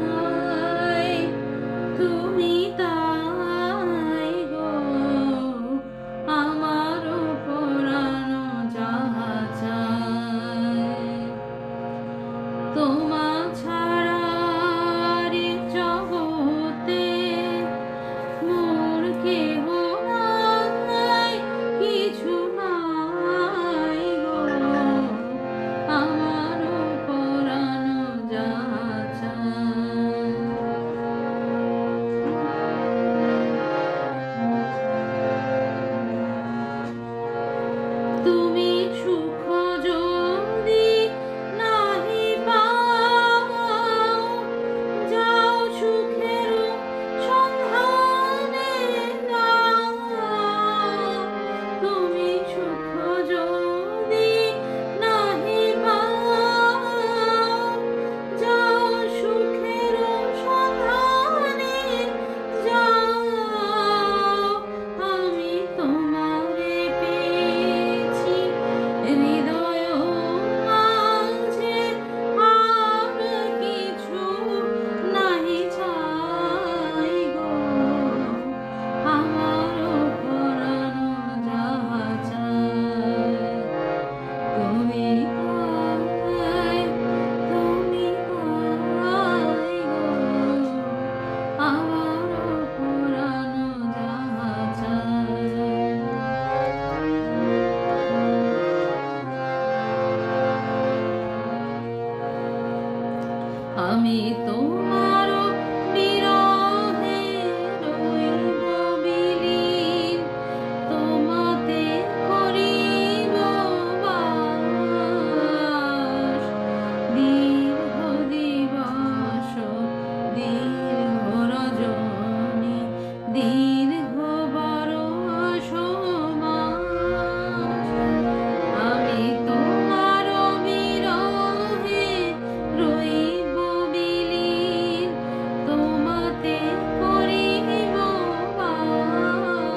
তাই তুমি তাই গো আমারও পরানো যাহা চায় তোমা ছাড়া রে জগতে মোর কেহ নাই কিছু নাই গো আমারও পরানো যাহা চায় তুমি সুখ যদি নাহি পাও যাও সুখের সন্ধানে যাও তুমি সুখ যদি নাহি পাও যাও সুখের সন্ধানে যাও আমি তোমারে পেয়েছি হৃদয় মাঝে আর কিছু নাহি চাই গো আমারও পরানো যাহা চায় তুমি তাই তুমি তাই গো আমারও পরানো যাহা চায় আমি তোমার বিরহে রইব বিলীন তোমাতে করিব বাস দীর্ঘ দিবস দীর্ঘ রজনী দীর্ঘ বরষ মাস আমি তোমার বিরহে রইব বিলীন তোমাতে করিব বাস